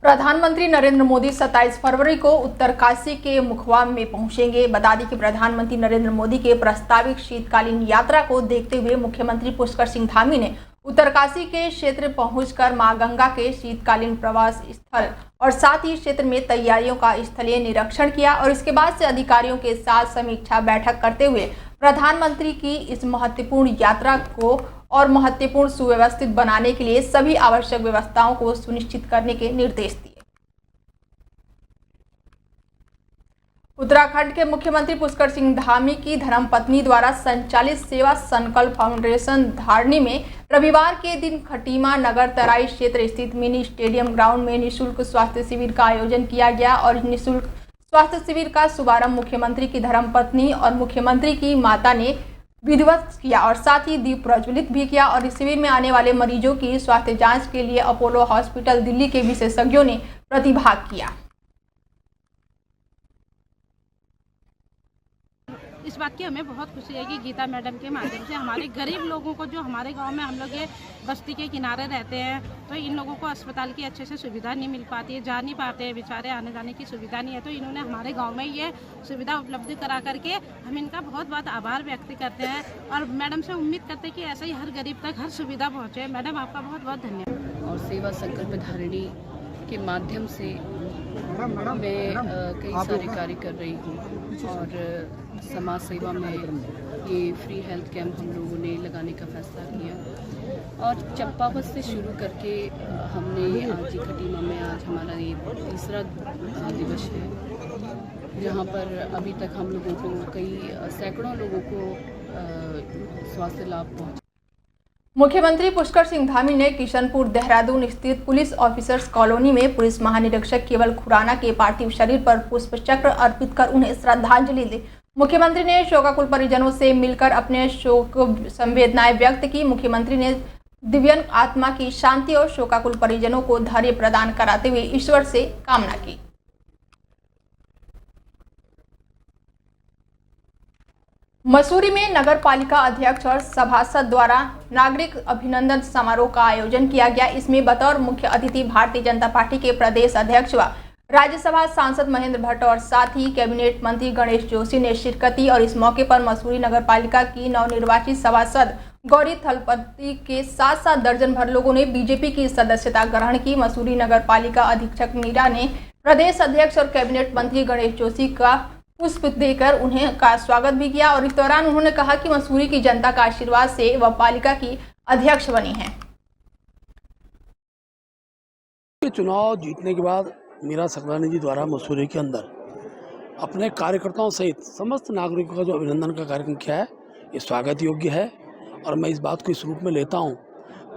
प्रधानमंत्री नरेंद्र मोदी 27 फरवरी को उत्तरकाशी के मुखवा में पहुंचेंगे। बता दें कि प्रधानमंत्री नरेंद्र मोदी के प्रस्तावित शीतकालीन यात्रा को देखते हुए मुख्यमंत्री पुष्कर सिंह धामी ने उत्तरकाशी के क्षेत्र पहुंचकर मां गंगा के शीतकालीन प्रवास स्थल और साथ ही क्षेत्र में तैयारियों का स्थलीय निरीक्षण किया और इसके बाद से अधिकारियों के साथ समीक्षा बैठक करते हुए प्रधानमंत्री की इस महत्वपूर्ण यात्रा को और महत्वपूर्ण सुव्यवस्थित बनाने के लिए सभी आवश्यक व्यवस्थाओं को सुनिश्चित करने के निर्देश दिए। उत्तराखंड के मुख्यमंत्री पुष्कर सिंह धामी की धर्मपत्नी द्वारा संचालित सेवा संकल्प फाउंडेशन धारणी में रविवार के दिन खटीमा नगर तराई क्षेत्र स्थित मिनी स्टेडियम ग्राउंड में निःशुल्क स्वास्थ्य शिविर का आयोजन किया गया और निःशुल्क स्वास्थ्य शिविर का शुभारंभ मुख्यमंत्री की धर्मपत्नी और मुख्यमंत्री की माता ने विधिवत किया और साथ ही दीप प्रज्वलित भी किया और इस शिविर में आने वाले मरीजों की स्वास्थ्य जांच के लिए अपोलो हॉस्पिटल दिल्ली के विशेषज्ञों ने प्रतिभाग किया। इस बात की हमें बहुत खुशी है कि गीता मैडम के माध्यम से हमारे गरीब लोगों को, जो हमारे गांव में हम लोग ये बस्ती के किनारे रहते हैं, तो इन लोगों को अस्पताल की अच्छे से सुविधा नहीं मिल पाती है, जा नहीं पाते हैं बेचारे, आने जाने की सुविधा नहीं है। तो इन्होंने हमारे गांव में ये सुविधा उपलब्ध करा करके हम इनका बहुत बहुत आभार व्यक्त करते हैं और मैडम से उम्मीद करते हैं कि ऐसे ही हर गरीब तक हर सुविधा पहुँचे। मैडम आपका बहुत बहुत धन्यवाद। और सेवा संकल्प धारिणी के माध्यम से मैं कई सारे कार्य कर रही हूँ और समाज सेवा में ये फ्री हेल्थ कैंप हम लोगों ने लगाने का फैसला किया और चंपावत से शुरू करके हमने आज खटीमा में आज हमारा ये तीसरा दिवस है, जहाँ पर अभी तक हम लोगों को कई सैकड़ों लोगों को स्वास्थ्य लाभ पहुँचा। मुख्यमंत्री पुष्कर सिंह धामी ने किशनपुर देहरादून स्थित पुलिस ऑफिसर्स कॉलोनी में पुलिस महानिरीक्षक केवल खुराना के पार्थिव शरीर पर पुष्प चक्र अर्पित कर उन्हें श्रद्धांजलि दी। मुख्यमंत्री ने शोकाकुल परिजनों से मिलकर अपने शोक संवेदनाएं व्यक्त की। मुख्यमंत्री ने दिव्यांग आत्मा की शांति और शोकाकुल परिजनों को धैर्य प्रदान कराते हुए ईश्वर से कामना की। मसूरी में नगर पालिका अध्यक्ष और सभासद द्वारा नागरिक अभिनंदन समारोह का आयोजन किया गया। इसमें बतौर मुख्य अतिथि भारतीय जनता पार्टी के प्रदेश अध्यक्ष व राज्यसभा सांसद महेंद्र भट्ट और साथ ही कैबिनेट मंत्री गणेश जोशी ने शिरकत की और इस मौके पर मसूरी नगर पालिका की नवनिर्वाचित सभासद गौरी थलपति के साथ साथ दर्जन भर लोगों ने बीजेपी की सदस्यता ग्रहण की। मसूरी नगर पालिका अधीक्षक मीरा ने प्रदेश अध्यक्ष और कैबिनेट मंत्री गणेश जोशी का पुष्प देकर उन्हें का स्वागत भी किया और इस दौरान उन्होंने कहा कि मसूरी की जनता का आशीर्वाद से वह पालिका की अध्यक्ष बनी है। चुनाव जीतने के बाद मीरा सकलानी जी द्वारा मसूरी के अंदर अपने कार्यकर्ताओं सहित समस्त नागरिकों का जो अभिनंदन का कार्यक्रम किया है, ये स्वागत योग्य है और मैं इस बात को इस रूप में लेता हूँ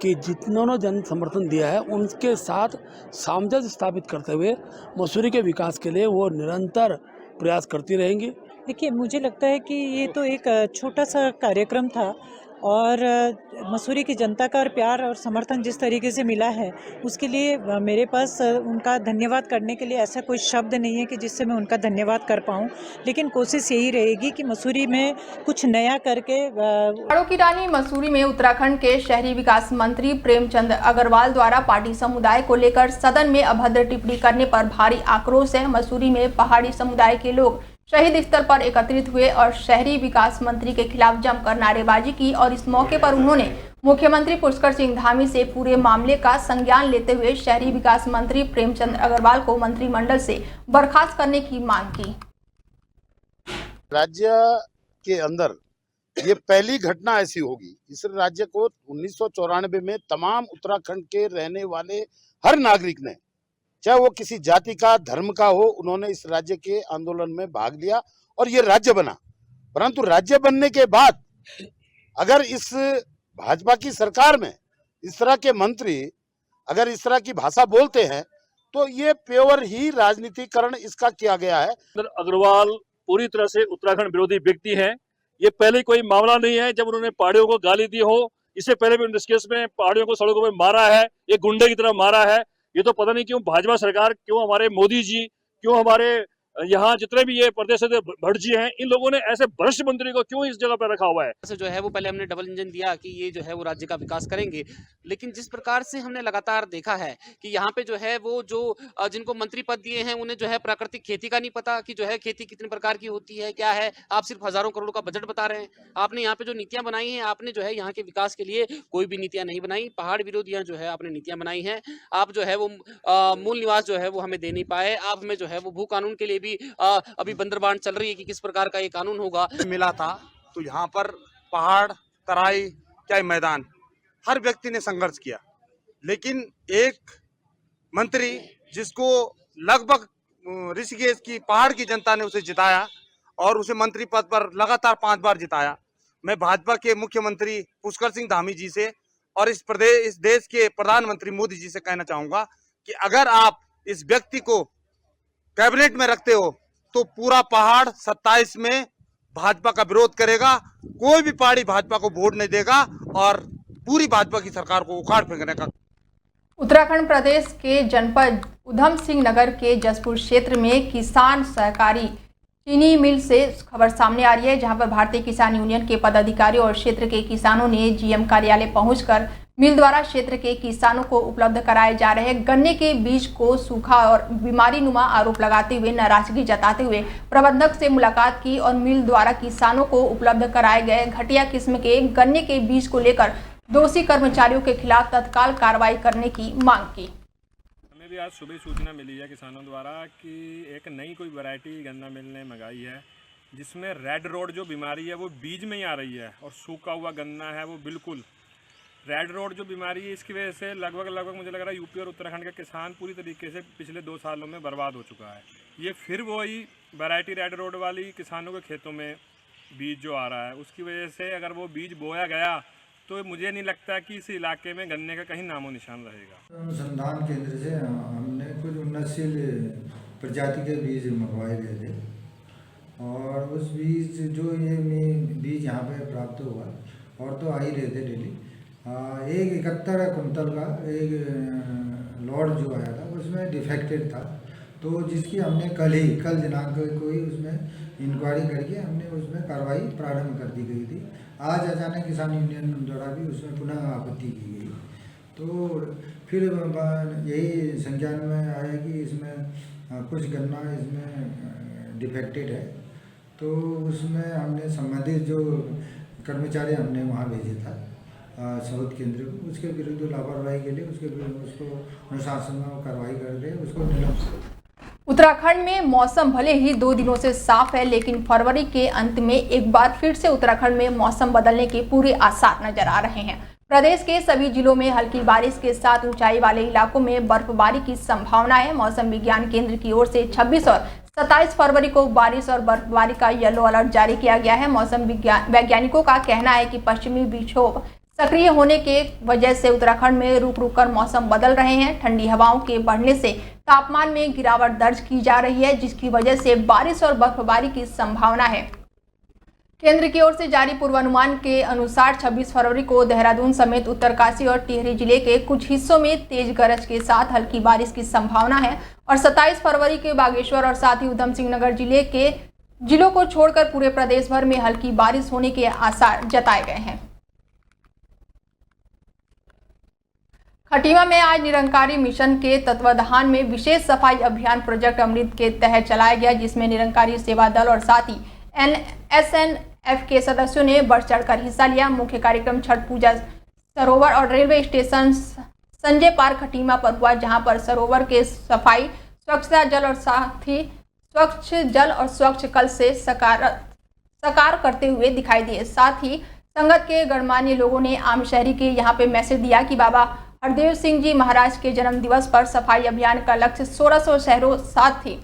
कि जिन्होंने जन समर्थन दिया है उनके साथ सामंजस्य स्थापित करते हुए मसूरी के विकास के लिए वो निरंतर प्रयास करती रहेंगी। देखिए, मुझे लगता है कि ये तो एक छोटा सा कार्यक्रम था और मसूरी की जनता का और प्यार और समर्थन जिस तरीके से मिला है उसके लिए मेरे पास उनका धन्यवाद करने के लिए ऐसा कोई शब्द नहीं है कि जिससे मैं उनका धन्यवाद कर पाऊँ, लेकिन कोशिश यही रहेगी कि मसूरी में कुछ नया करके। पहाड़ों की रानी मसूरी में उत्तराखंड के शहरी विकास मंत्री प्रेमचंद अग्रवाल द्वारा पार्टी समुदाय को लेकर सदन में अभद्र टिप्पणी करने पर भारी आक्रोश है। मसूरी में पहाड़ी समुदाय के लोग शहीद स्थल पर एकत्रित हुए और शहरी विकास मंत्री के खिलाफ जमकर नारेबाजी की और इस मौके पर उन्होंने मुख्यमंत्री पुष्कर सिंह धामी से पूरे मामले का संज्ञान लेते हुए शहरी विकास मंत्री प्रेमचंद अग्रवाल को मंत्रिमंडल से बर्खास्त करने की मांग की। राज्य के अंदर ये पहली घटना ऐसी होगी। इस राज्य को 1994 में तमाम उत्तराखंड के रहने वाले हर नागरिक ने, चाहे वो किसी जाति का धर्म का हो, उन्होंने इस राज्य के आंदोलन में भाग लिया और ये राज्य बना। परंतु राज्य बनने के बाद अगर इस भाजपा की सरकार में इस तरह के मंत्री अगर इस तरह की भाषा बोलते हैं तो ये प्योर ही राजनीतिकरण इसका किया गया है। अग्रवाल पूरी तरह से उत्तराखंड विरोधी व्यक्ति हैं। ये पहले कोई मामला नहीं है जब उन्होंने पहाड़ियों को गाली दी हो, इससे पहले भी इस केस में पहाड़ियों को सड़कों में मारा है, एक गुंडे की तरह मारा है। ये तो पता नहीं क्यों भाजपा सरकार, क्यों हमारे मोदी जी, क्यों हमारे यहाँ जितने भी ये प्रदेश से भट्ट जी हैं, इन लोगों ने ऐसे भ्रष्ट मंत्री को क्यों इस जगह पर रखा हुआ है? से जो है वो पहले हमने डबल इंजन दिया कि ये जो है वो राज्य का विकास करेंगे, लेकिन जिस प्रकार से हमने लगातार देखा है कि यहाँ पे जो है वो जो जिनको मंत्री पद दिए हैं उन्हें जो है प्राकृतिक खेती का नहीं पता कि जो है खेती कितने प्रकार की होती है, क्या है। आप सिर्फ हजारों करोड़ का बजट बता रहे हैं। आपने यहाँ पे जो नीतियां बनाई हैं, आपने जो है यहाँ के विकास के लिए कोई भी नीतियां नहीं बनाई। पहाड़ विरोधियां जो है आपने नीतियां बनाई हैं। आप जो है वो मूल निवास जो है वो हमें दे नहीं पाए। आप हमें जो है वो भू कानून के लिए भी अभी बंदरबांट चल रही है कि किस प्रकार का ये कानून होगा। मिला था तो यहाँ पर पहाड़, तराई, क्या मैदान, हर व्यक्ति ने संघर्ष किया, लेकिन एक मंत्री जिसको लगभग ऋषिकेश की पहाड़ की जनता ने उसे जिताया और उसे मंत्री पद पर लगातार 5 बार जिताया। मैं भाजपा के मुख्यमंत्री पुष्कर सिंह धामी जी से और इस देश के प्रधानमंत्री मोदी जी से कहना चाहूंगा कि अगर आप इस व्यक्ति को कैबिनेट में रखते हो तो पूरा पहाड़ 27 में भाजपा का विरोध करेगा। कोई भी पार्टी भाजपा को वोट नहीं देगा और पूरी भाजपा की सरकार को उखाड़ फेंकने का। उत्तराखंड प्रदेश के जनपद उधम सिंह नगर के जसपुर क्षेत्र में किसान सहकारी चीनी मिल से खबर सामने आ रही है, जहां पर भारतीय किसान यूनियन के पदाधिकारी और क्षेत्र के किसानों ने जीएम कार्यालय पहुंचकर मिल द्वारा क्षेत्र के किसानों को उपलब्ध कराए जा रहे गन्ने के बीज को सूखा और बीमारी नुमा आरोप लगाते हुए नाराजगी जताते हुए प्रबंधक से मुलाकात की और मिल द्वारा किसानों को उपलब्ध कराए गए घटिया किस्म के गन्ने के बीज को लेकर दोषी कर्मचारियों के खिलाफ तत्काल कार्रवाई करने की मांग की। हमें भी आज सुबह सूचना मिली है किसानों द्वारा कि एक नई कोई वैरायटी गन्ना मिल ने मंगाई है जिसमें रेड रोड जो बीमारी है वो बीज में ही आ रही है और सूखा हुआ गन्ना है वो बिल्कुल। रेड रोड जो बीमारी है इसकी वजह से लगभग मुझे लग रहा है यूपी और उत्तराखंड का किसान पूरी तरीके से पिछले 2 सालों में बर्बाद हो चुका है। ये फिर वही वैरायटी रेड रोड वाली किसानों के खेतों में बीज जो आ रहा है उसकी वजह से अगर वो बीज बोया गया तो मुझे नहीं लगता कि इस इलाके में गन्ने का कहीं नामो निशान रहेगा। अनुसंधान केंद्र से हमने कुछ उन्नतशील प्रजाति के बीज मंगवाए गए थे और उस बीज जो ये बीज यहाँ पे प्राप्त हुआ और तो आ ही रहे थे डेली। एक 71 कुंतल का एक लॉट जो आया था उसमें डिफेक्टेड था, तो जिसकी हमने कल दिनांक को ही उसमें इंक्वायरी करके हमने उसमें कार्रवाई प्रारंभ कर दी गई थी। आज अचानक किसान यूनियन द्वारा भी उसमें पुनः आपत्ति की गई, तो फिर यही संज्ञान में आया कि इसमें कुछ गन्ना इसमें डिफेक्टेड है, तो उसमें हमने संबंधित जो कर्मचारी हमने वहाँ भेजे था साउथ केंद्र को, उसके विरुद्ध लापरवाही के लिए उसको अनुशासन में कार्रवाई कर रहे हैं, उसको निलंबित। उत्तराखंड में मौसम भले ही 2 दिनों से साफ है, लेकिन फरवरी के अंत में एक बार फिर से उत्तराखंड में मौसम बदलने के पूरे आसार नजर आ रहे हैं। प्रदेश के सभी जिलों में हल्की बारिश के साथ ऊंचाई वाले इलाकों में बर्फबारी की संभावना है। मौसम विज्ञान केंद्र की ओर से 26 और 27 फरवरी को बारिश और बर्फबारी का येलो अलर्ट जारी किया गया है। मौसम वैज्ञानिकों का कहना है कि पश्चिमी विक्षोभ सक्रिय होने के वजह से उत्तराखंड में रुक रुक कर मौसम बदल रहे हैं। ठंडी हवाओं के बढ़ने से तापमान में गिरावट दर्ज की जा रही है, जिसकी वजह से बारिश और बर्फबारी की संभावना है। केंद्र की ओर से जारी पूर्वानुमान के अनुसार 26 फरवरी को देहरादून समेत उत्तरकाशी और टिहरी जिले के कुछ हिस्सों में तेज गरज के साथ हल्की बारिश की संभावना है और 27 फरवरी के बागेश्वर और साथ ही उधम सिंह नगर जिलों को छोड़कर पूरे प्रदेश भर में हल्की बारिश होने के आसार जताए गए हैं। खटीमा में आज निरंकारी मिशन के तत्वाधान में विशेष सफाई अभियान प्रोजेक्ट अमृत के तहत चलाया गया, जिसमें निरंकारी सेवा दल और साथ ही NSNF के सदस्यों ने बढ़ चढ़कर हिस्सा लिया। मुख्य कार्यक्रम छठ पूजा सरोवर और railway station Sanjay park Khatima पर हुआ, जहां पर सरोवर के सफाई, स्वच्छता जल और साथ ही स्वच्छ जल और स्वच्छ कल से साकार करते हुए दिखाई दिए। साथ ही संगत के गणमान्य लोगों ने आम शहरी के यहां पे मैसेज दिया कि बाबा हरदेव सिंह जी महाराज के जन्म दिवस पर सफाई अभियान का लक्ष्य 1600 शहरों साथ ही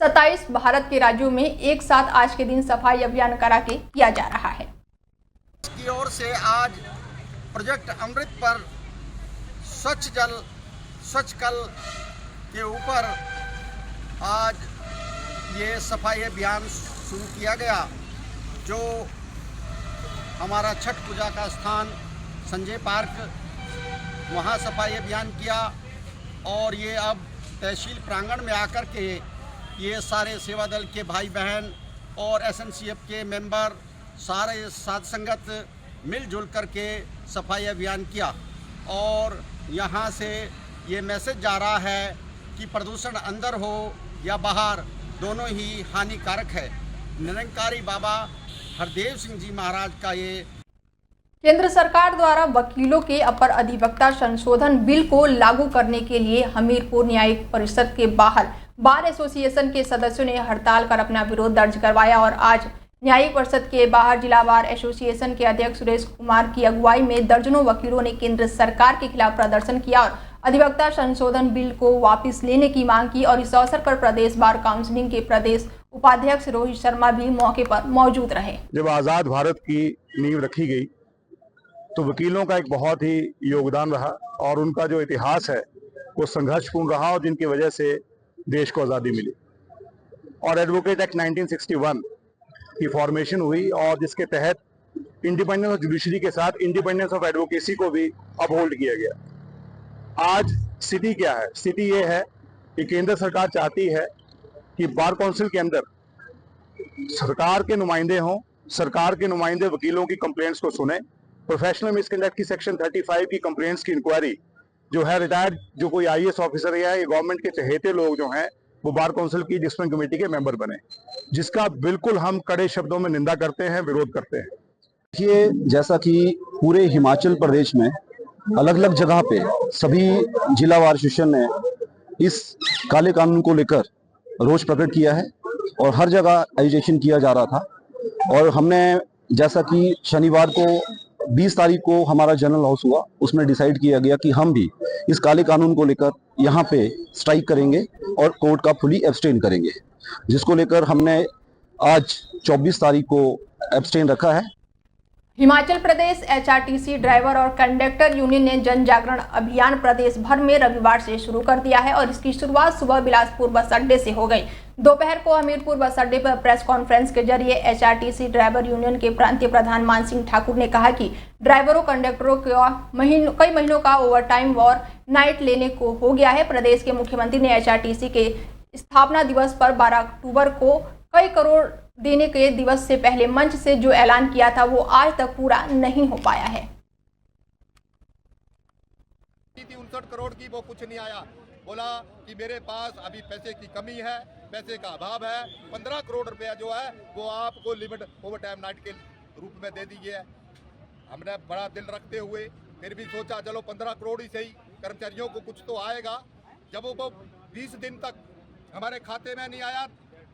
27 भारत के राज्यों में एक साथ आज के दिन सफाई अभियान करा के किया जा रहा है। की ओर से आज प्रोजेक्ट अमृत पर स्वच्छ जल स्वच्छ कल के ऊपर आज ये सफाई अभियान शुरू किया गया, जो हमारा छठ पूजा का स्थान संजय पार्क, वहाँ सफाई अभियान किया और ये अब तहसील प्रांगण में आकर के ये सारे सेवा दल के भाई बहन और एसएनसीएफ के मेंबर सारे साथ संगत मिलजुल करके सफाई अभियान किया और यहाँ से ये मैसेज जा रहा है कि प्रदूषण अंदर हो या बाहर दोनों ही हानिकारक है। निरंकारी बाबा हरदेव सिंह जी महाराज का ये केंद्र सरकार द्वारा वकीलों के अपर अधिवक्ता संशोधन बिल को लागू करने के लिए हमीरपुर न्यायिक परिषद के बाहर बार एसोसिएशन के सदस्यों ने हड़ताल कर अपना विरोध दर्ज करवाया और आज न्यायिक परिषद के बाहर जिला बार एसोसिएशन के अध्यक्ष सुरेश कुमार की अगुवाई में दर्जनों वकीलों ने केंद्र सरकार के खिलाफ प्रदर्शन किया और अधिवक्ता संशोधन बिल को वापस लेने की मांग की। और इस अवसर पर प्रदेश बार काउंसिल के प्रदेश उपाध्यक्ष रोहित शर्मा भी मौके पर मौजूद रहे। जब आज़ाद भारत की नींव रखी गई तो वकीलों का एक बहुत ही योगदान रहा और उनका जो इतिहास है वो संघर्षपूर्ण रहा और जिनकी वजह से देश को आज़ादी मिली। और एडवोकेट एक्ट 1961 की फॉर्मेशन हुई और जिसके तहत इंडिपेंडेंस ऑफ जुडिशरी के साथ इंडिपेंडेंस ऑफ एडवोकेसी को भी अपहोल्ड किया गया। आज स्थिति क्या है? स्थिति ये है कि केंद्र सरकार चाहती है कि बार काउंसिल के अंदर सरकार के नुमाइंदे हों, सरकार के नुमाइंदे वकीलों की कंप्लेंट्स को सुने। प्रोफेशनल मिसकंडक्ट की सेक्शन 35 की कंप्लेंट्स की इंक्वायरी जो है रिटायर्ड जो कोई आईएएस ऑफिसर या गवर्नमेंट के चहेते लोग जो हैं वो बार काउंसिल की डिसिप्लिन कमेटी के मेंबर बने, जिसका बिल्कुल हम कड़े शब्दों में निंदा करते हैं, विरोध करते हैं। देखिए, जैसा कि पूरे हिमाचल प्रदेश में अलग अलग जगह पे सभी जिला बार एसोसिएशन ने इस काले कानून को लेकर रोष प्रकट किया है और हर जगह एजिटेशन किया जा रहा था। और हमने जैसा कि शनिवार को 20 तारीख को हमारा जनरल हाउस हुआ, उसमें डिसाइड किया गया कि हम भी इस काले कानून को लेकर यहाँ पे स्ट्राइक करेंगे और कोर्ट का फुली एब्सटेन करेंगे, जिसको लेकर हमने आज 24 तारीख को एब्सटेन रखा है। हिमाचल प्रदेश एचआरटीसी ड्राइवर और कंडक्टर यूनियन ने जन जागरण अभियान प्रदेश भर में रविवार से शुरू कर दिया है और इसकी शुरुआत सुबह बिलासपुर बस अड्डे से हो गई। दोपहर को हमीरपुर बस अड्डे पर प्रेस कॉन्फ्रेंस के जरिए एचआरटीसी ड्राइवर यूनियन के प्रांतीय प्रधान मान सिंह ठाकुर ने कहा कि ड्राइवरों कंडक्टरों का कई महीनों का ओवरटाइम और नाइट लेने को हो गया है। प्रदेश के मुख्यमंत्री ने एचआरटीसी के स्थापना दिवस पर 12 अक्टूबर को कई करोड़ देने के दिवस से पहले मंच से जो ऐलान किया था वो आज तक पूरा नहीं हो पाया है। 59 करोड़ की वो कुछ नहीं आया। बोला कि मेरे पास अभी पैसे की कमी है, पैसे का अभाव है। 15 करोड़ रुपया जो है वो आपको लिमिट ओवर टाइम नाइट के रूप में दे दीजिए। हमने बड़ा दिल रखते हुए फिर भी सोचा चलो 15 करोड़ ही सही, कर्मचारियों को कुछ तो आएगा। जब वो 20 दिन तक हमारे खाते में नहीं आया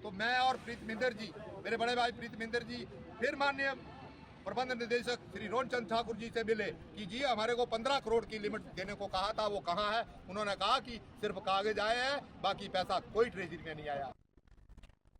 तो मैं और प्रीतमिंदर जी, मेरे बड़े भाई प्रीतमिंदर जी, फिर माननीय प्रबंध निदेशक श्री रोहन चंद ठाकुर जी से मिले कि जी हमारे को 15 करोड़ की लिमिट देने को कहा था, वो कहाँ है? उन्होंने कहा कि सिर्फ कागज आए हैं, बाकी पैसा कोई ट्रेजरी में नहीं आया।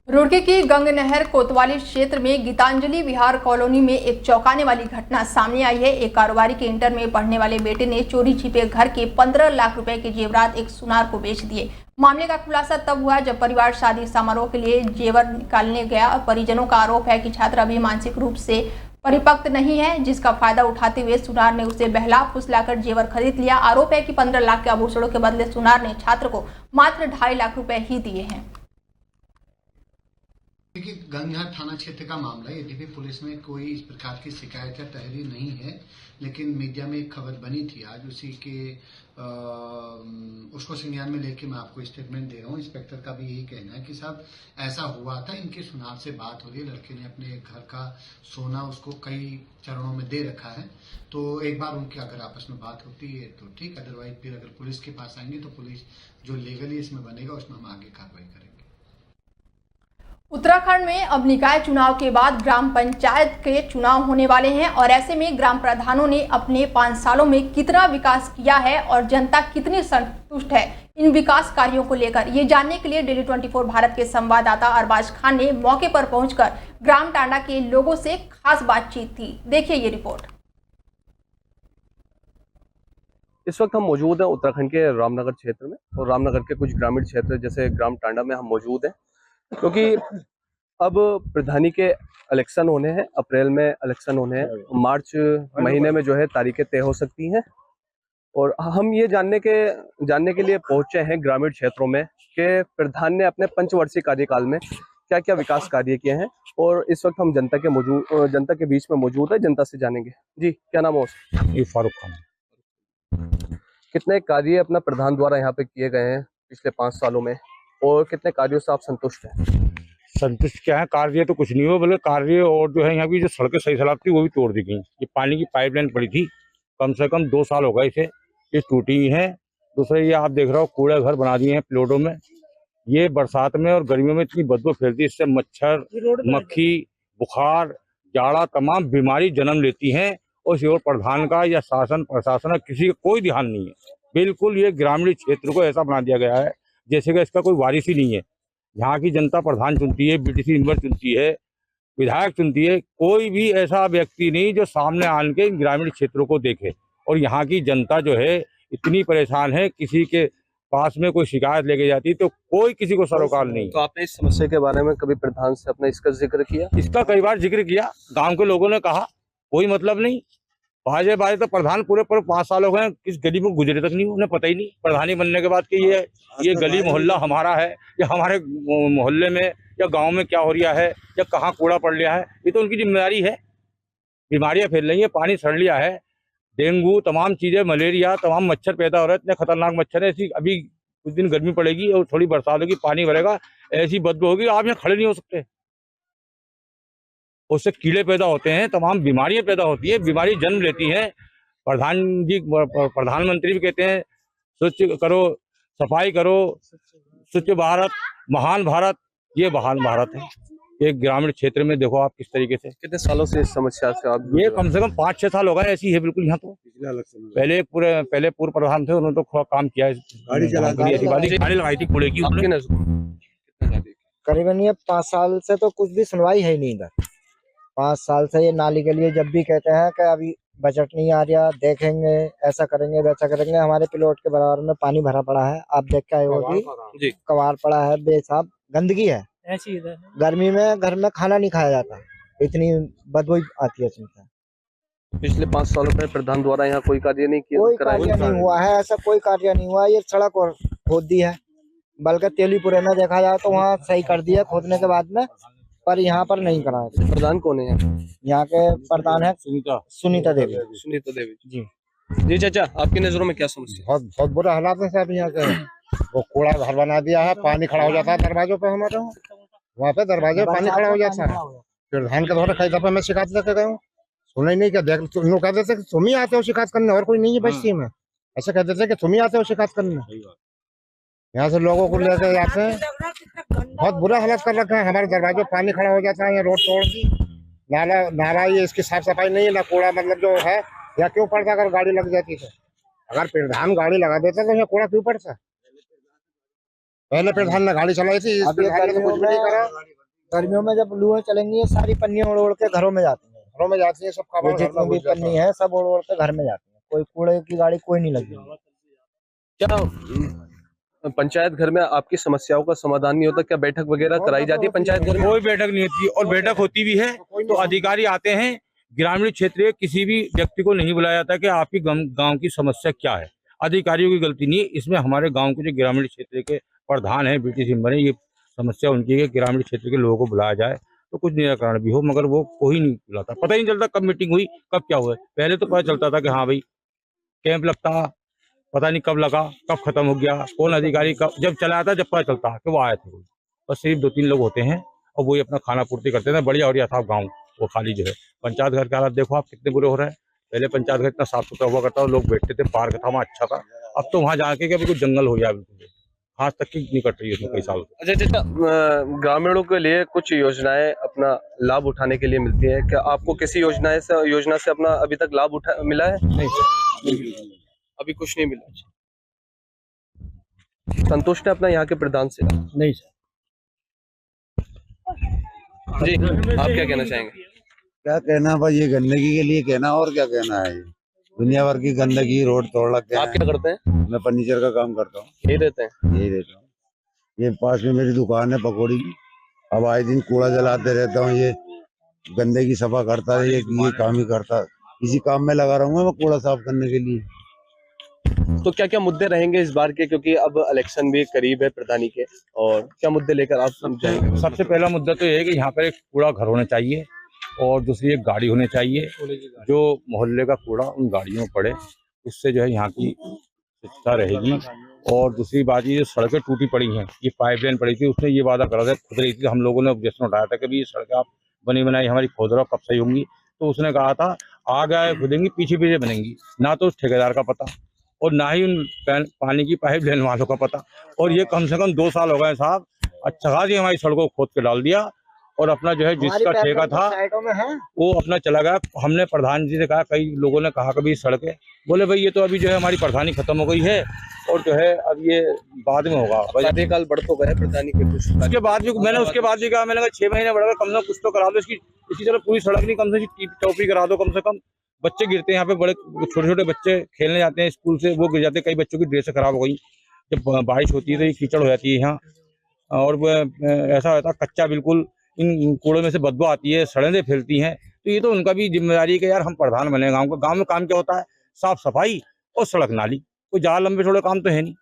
रुड़की की गंगनहर कोतवाली क्षेत्र में गीतांजलि विहार कॉलोनी में एक चौंकाने वाली घटना सामने आई है। एक कारोबारी के इंटर में पढ़ने वाले बेटे ने चोरी छिपे घर के 15 लाख रुपए के जेवरात एक सुनार को बेच दिए। मामले का खुलासा तब हुआ जब परिवार शादी समारोह के लिए जेवर निकालने गया। परिजनों का आरोप है कि छात्र अभी मानसिक रूप से परिपक्व नहीं है, जिसका फायदा उठाते हुए सुनार ने उसे बहला फुसलाकर जेवर खरीद लिया। आरोप है कि 15 लाख के आभूषणों के बदले सुनार ने छात्र को मात्र 2.5 लाख रुपए ही दिए हैं। गंगनहर थाना क्षेत्र का मामला, यद्यपि पुलिस में कोई इस प्रकार की शिकायत या तहरीर नहीं है, लेकिन मीडिया में एक खबर बनी थी आज, उसी के उसको संज्ञान में लेके मैं आपको स्टेटमेंट दे रहा हूँ। इंस्पेक्टर का भी यही कहना है कि साहब ऐसा हुआ था, इनके सुनार से बात हो रही है, लड़के ने अपने घर का सोना उसको कई चरणों में दे रखा है, तो एक बार उनकी अगर आपस में बात होती है तो ठीक, अदरवाइज फिर अगर पुलिस के पास आएंगे तो पुलिस जो लीगली इसमें बनेगा उसमें हम आगे कार्रवाई करेंगे। उत्तराखंड में अब निकाय चुनाव के बाद ग्राम पंचायत के चुनाव होने वाले हैं और ऐसे में ग्राम प्रधानों ने अपने 5 सालों में कितना विकास किया है और जनता कितनी संतुष्ट है इन विकास कार्यों को लेकर, ये जानने के लिए डेली 24 भारत के संवाददाता अरबाज खान ने मौके पर पहुंचकर ग्राम टांडा के लोगों से खास बातचीत की। देखिए ये रिपोर्ट। इस वक्त हम मौजूद हैं उत्तराखंड के रामनगर क्षेत्र में और रामनगर के कुछ ग्रामीण क्षेत्र जैसे ग्राम टांडा में हम मौजूद हैं, क्योंकि अब प्रधानी के इलेक्शन होने हैं, अप्रैल में इलेक्शन होने हैं, मार्च महीने में जो है तारीखें तय हो सकती हैं और हम ये जानने के लिए पहुंचे हैं ग्रामीण क्षेत्रों में कि प्रधान ने अपने पंचवर्षीय कार्यकाल में क्या क्या विकास कार्य किए हैं, और इस वक्त हम जनता के बीच में मौजूद है, जनता से जानेंगे। जी, क्या नाम है? ये फारूक खान। कितने कार्य अपना प्रधान द्वारा यहाँ पे किए गए हैं पिछले 5 सालों में, और कितने कार्यों से आप संतुष्ट हैं? संतुष्ट क्या है, कार्य तो कुछ नहीं हुआ, बल्कि कार्य और जो है यहाँ की जो सड़कें सही सलामत थी वो भी तोड़ दी गई। ये पानी की पाइपलाइन पड़ी थी, कम से कम 2 साल हो गए इसे, ये टूटी हुई है। दूसरे ये आप देख रहे हो कूड़े घर बना दिए हैं प्लॉटों में। ये बरसात में और गर्मियों में इतनी बदबू फैलती है, इससे मच्छर, मक्खी, बुखार, जाड़ा, तमाम बीमारी जन्म लेती हैं। और इस ओर प्रधान का या शासन प्रशासन का किसी का कोई ध्यान नहीं है। बिल्कुल ये ग्रामीण क्षेत्र को ऐसा बना दिया गया है जैसे कि इसका कोई वारिस ही नहीं है। यहाँ की जनता प्रधान चुनती है, बीटीसी मेंबर चुनती है, विधायक चुनती है, कोई भी ऐसा व्यक्ति नहीं जो सामने आन के इन ग्रामीण क्षेत्रों को देखे। और यहाँ की जनता जो है इतनी परेशान है, किसी के पास में कोई शिकायत लेके जाती तो कोई किसी को सरोकार नहीं। तो आपने इस समस्या के बारे में कभी प्रधान से अपना इसका जिक्र किया? इसका कई बार जिक्र किया, गांव के लोगों ने कहा कोई मतलब नहीं। बाजे तो प्रधान पूरे 5 साल हो गए, किस गली में गुजरे तक नहीं, उन्हें पता ही नहीं प्रधानी बनने के बाद कि ये गली मोहल्ला हमारा है, या हमारे मोहल्ले में या गांव में क्या हो रहा है, या कहाँ कूड़ा पड़ लिया है। ये तो उनकी जिम्मेदारी है। बीमारियां फैल रही है, पानी सड़ लिया है, डेंगू, तमाम चीजें, मलेरिया, तमाम मच्छर पैदा हो रहे हैं, इतने खतरनाक मच्छर है। ऐसी अभी कुछ दिन गर्मी पड़ेगी और थोड़ी बरसात होगी, पानी भरेगा, ऐसी बदबू होगी, आप यहाँ खड़े नहीं हो सकते। उससे कीड़े पैदा होते हैं, तमाम बीमारियां पैदा होती है, बीमारी जन्म लेती है। प्रधानमंत्री भी कहते हैं स्वच्छ करो, सफाई करो, स्वच्छ भारत, महान भारत। ये महान भारत है। एक ग्रामीण क्षेत्र में देखो आप किस तरीके से। कितने सालों से इस समस्या से आप? ये कम से कम 5-6 साल हो गए ऐसी है बिल्कुल यहाँ तो। पहले पूर्व प्रधान थे, उन्होंने तो काम किया है, गाड़ी लगाई थी कूड़े की। करीबन ये 5 साल से तो कुछ भी सुनवाई है नहीं इधर। 5 साल से ये नाली के लिए जब भी कहते हैं कि अभी बजट नहीं आ रहा, देखेंगे, ऐसा करेंगे, वैसा करेंगे। हमारे प्लॉट के बराबर में पानी भरा पड़ा है, आप देख के आए होगी, कबाड़ पड़ा है, बेसाब गंदगी है ऐसी। इधर गर्मी में घर में खाना नहीं खाया जाता, इतनी बदबू आती है इसमें। पिछले 5 सालों में प्रधान द्वारा यहाँ कोई कार्य नहीं किया? कोई कार्य नहीं हुआ है, ऐसा कोई कार्य नहीं हुआ। ये सड़क और खोद दी है, बल्कि तेलीपुरे में देखा जाए तो वहाँ सही कर दिया खोदने के बाद में, पर यहाँ पर नहीं करा है। प्रधान कौन है यहाँ के? प्रधान है सुनीता देवी। सुनीता देवी जी। जी चाचा, आपकी नजरों में क्या समस्या? बहुत बुरे हालात है साहब यहाँ के। वो कूड़ा घर बना दिया है, पानी खड़ा हो जाता है दरवाजों पे। हमारे वहाँ पे दरवाजे पानी खड़ा हो जाता है। प्रधान के द्वारा कई दफे मैं शिकायत लेके गया हूँ, सुना ही नहीं। क्या देख लोग कह देते तुम ही आते हो शिकायत करने, और कोई नहीं है बस्ती में। ऐसे कह देते कि तुम ही आते हो शिकायत करने। यहाँ से लोगों को लेकर जाते हैं, बहुत बुरा हालत कर रखे हैं। हमारे दरवाजे पानी खड़ा हो जाता है, रोड तोड़ दी, नाला ये इसकी साफ सफाई नहीं है, ना कूड़ा मतलब जो है यहाँ क्यों पड़ता। अगर गाड़ी लग जाती है, अगर प्रधान गाड़ी लगा देता तो यहाँ कूड़ा क्यों पड़ता। पहले प्रधान ने गाड़ी चलाई थी, इस प्रधान ने तो कुछ भी नहीं करा। गर्मियों में जब लूहें चलेंगी, ये सारी पन्नियां उड़ के घरों में जाती हैं। घरों में जाती है सब, जितनी भी पन्नी है सब उड़ के घर में जाती है। कोई कूड़े की गाड़ी कोई नहीं लगी। क्या पंचायत घर में आपकी समस्याओं का समाधान नहीं होता? क्या बैठक वगैरह कराई जाती है पंचायत घर में? कोई बैठक नहीं होती, और बैठक होती भी है तो अधिकारी आते हैं, ग्रामीण क्षेत्र के किसी भी व्यक्ति को नहीं बुलाया जाता कि आपकी गांव की समस्या क्या है। अधिकारियों की गलती नहीं है इसमें, हमारे गांव के जो ग्रामीण क्षेत्र के प्रधान है, बीटीसी मेंबर है, ये समस्या उनकी है। ग्रामीण क्षेत्र के लोगों को बुलाया जाए तो कुछ निराकरण भी हो, मगर वो कोई नहीं बुलाता। पता ही नहीं चलता कब मीटिंग हुई, कब क्या हुआ। पहले तो पता चलता था कि हाँ भाई कैंप लगता, पता नहीं कब लगा, कब खत्म हो गया, कौन अधिकारी कब जब चला आता, जब पता चलता कि वो आए थे। बस सिर्फ 2-3 लोग होते हैं और वही अपना खाना पूर्ति करते थे। बढ़िया हो रहा था गाँव, वो खाली जो है। पंचायत घर के हालात देखो आप कितने बुरे हो रहे हैं। पहले पंचायत घर इतना साफ सुथरा हुआ करता था, लोग बैठते थे, पार्क था वहाँ अच्छा था। अब तो वहाँ जाके कि बिल्कुल जंगल हो जाए, घास तक की नहीं कट रही है उसमें कई साल। अच्छा, ग्रामीणों के लिए कुछ योजनाएं अपना लाभ उठाने के लिए मिलती है, क्या आपको किसी योजना से अपना अभी तक लाभ मिला है? नहीं सर, अभी कुछ नहीं मिला। संतुष्ट है अपना यहाँ के प्रधान से? नहीं सर। जी, आप क्या कहना चाहेंगे? क्या कहना भाई, ये गंदगी के लिए कहना, और क्या कहना है। दुनिया भर की गंदगी, रोड तोड़ लग गया। आप क्या करते हैं? मैं फर्नीचर का काम करता हूँ। यही रहते हैं? यही रहता हूँ। ये पास में मेरी दुकान है पकौड़ी की। अब आए दिन कूड़ा जलाते रहता हूँ, ये गंदगी सफा करता है, ये काम ही करता है। इसी काम में लगा रहूंगा मैं, कूड़ा साफ करने के लिए। तो क्या क्या मुद्दे रहेंगे इस बार के, क्योंकि अब इलेक्शन भी करीब है प्रधानी के, और क्या मुद्दे लेकर आप समझाएंगे? सबसे पहला मुद्दा तो ये है कि यहाँ पर एक कूड़ा घर होना चाहिए और दूसरी एक गाड़ी होनी चाहिए जो मोहल्ले का कूड़ा उन गाड़ियों में पड़े, उससे जो है यहाँ की स्वच्छता रहेगी। और दूसरी बात ये सड़कें टूटी पड़ी हैं, ये पाइपलाइन पड़ी थी, उसने ये वादा करा था, खुद रही थी, हम लोगों ने ऑब्जेक्शन उठाया था कि भाई ये सड़कें आप बनी बनाई हमारी खोद रहे हो, कब सही होंगी? तो उसने कहा था आगे आगे खुदेंगी पीछे पीछे बनेंगी, ना तो उस ठेकेदार का पता और ना ही उन पानी की पाइप लाइन वालों का पता। और ये कम से कम 2 साल हो गए साहब, अच्छा खासी हमारी सड़कों को खोद के डाल दिया और अपना जो है जिसका ठेका था वो अपना चला गया। हमने प्रधान जी से कहा, कई लोगों ने कहा कभी सड़कें, बोले भाई ये तो अभी जो है हमारी प्रधानी खत्म हो गई है और जो है अब ये बाद में होगा। कार्यकाल बढ़ तो गए प्रधानी के कुछ, उसके बाद भी मैंने कहा मैंने कहा 6 महीने बढ़ गए, कम से कम कुछ तो करा दो इसकी तरह पूरी सड़क नहीं, कम से कम टोपी करा दो। कम से कम बच्चे गिरते हैं यहाँ पे, बड़े छोटे छोटे बच्चे खेलने जाते हैं स्कूल से, वो गिर जाते हैं, कई बच्चों की ड्रेस खराब हो गई, जब बारिश होती है तो ये कीचड़ हो जाती है यहाँ। और ऐसा होता है कच्चा बिल्कुल, इन कूड़ों में से बदबू आती है, सड़ें फैलती हैं। तो ये तो उनका भी जिम्मेदारी है कि यार हम प्रधान बने गाँव का। गाँव में काम क्या होता है? साफ सफाई और सड़क नाली, कोई ज़्यादा लंबे छोटे काम तो है नहीं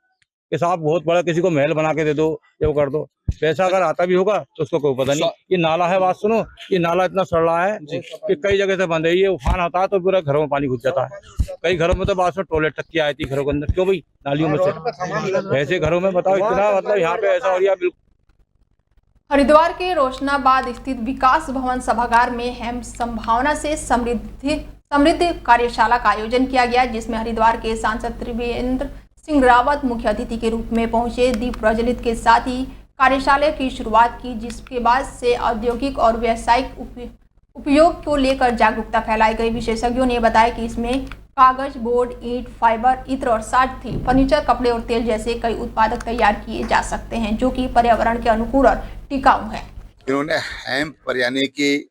कि साहब बहुत बड़ा किसी को महल बना के दे दो या वो कर दो। पैसा अगर आता भी होगा तो उसको कोई पता नहीं। ये नाला है, बात सुनो, ये नाला इतना सड़ रहा है कि कई जगह से बंद है, ये उफान आता है तो पूरा घरों में पानी घुस जाता है। कई घरों में तो बाद में टॉयलेट तक की आई थी घरों के अंदर, क्यों भाई? नालियों में से। ऐसे घरों में बताओ इतना, मतलब यहाँ पे ऐसा हो रहा है। बिल्कुल हरिद्वार के रोशनाबाद स्थित विकास भवन सभागार में हेम संभावना से समृद्धि कार्यशाला का आयोजन किया गया, जिसमें हरिद्वार के सांसद त्रिवेंद्र सिंह रावत मुख्य अतिथि के रूप में पहुंचे। दीप प्रज्वलित के साथ ही कार्यशाला की शुरुआत की, जिसके बाद से औद्योगिक और व्यावसायिक उपयोग को लेकर जागरूकता फैलाई गई। विशेषज्ञों ने बताया कि इसमें कागज, बोर्ड, ईंट, फाइबर, इत्र और साथ ही फर्नीचर, कपड़े और तेल जैसे कई उत्पादक तैयार किए जा सकते हैं, जो कि पर्यावरण के अनुकूल और टिकाऊ है। इन्होंने हेम्प पर यानी कि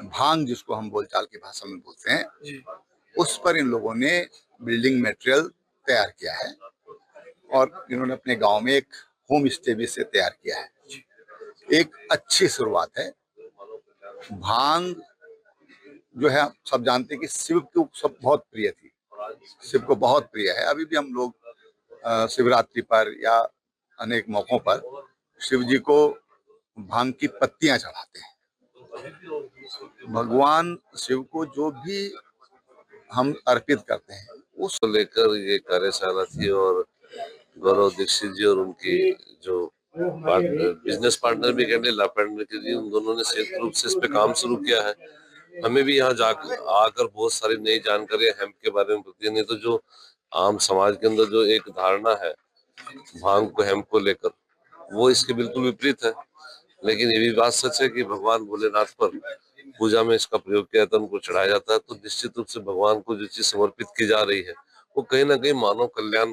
भांग जिसको हम बोलचाल की भाषा में बोलते हैं, उस पर इन लोगों ने बिल्डिंग मटेरियल तैयार किया है और इन्होंने अपने गांव में एक होम स्टे भी से तैयार किया है। एक अच्छी शुरुआत है। भांग जो है आप सब जानते हैं कि शिव को सब बहुत प्रिय थी, शिव को बहुत प्रिय है। अभी भी हम लोग शिवरात्रि पर या अनेक मौकों पर शिव जी को भांग की पत्तियां चढ़ाते हैं। भगवान शिव को जो भी हम अर्पित करते हैं उसको लेकर ये कार्यशाला थी और गौरव दीक्षित जी और उनकी जो बिजनेस पार्टनर भी कहने लापेंद्र जी, उन दोनों ने संयुक्त रूप से इस पे काम शुरू किया है। हमें भी यहाँ आकर बहुत सारी नई जानकारियां हेम्प के बारे में होती है। नहीं तो जो आम समाज के अंदर जो एक धारणा है भांग को, हेम्प को लेकर, वो इसके बिल्कुल विपरीत है। लेकिन ये भी बात सच है कि भगवान भोलेनाथ पर पूजा में इसका प्रयोग किया जाता है, उनको चढ़ाया जाता है। तो निश्चित रूप से भगवान को जो चीज समर्पित की जा रही है वो कहीं ना कहीं मानव कल्याण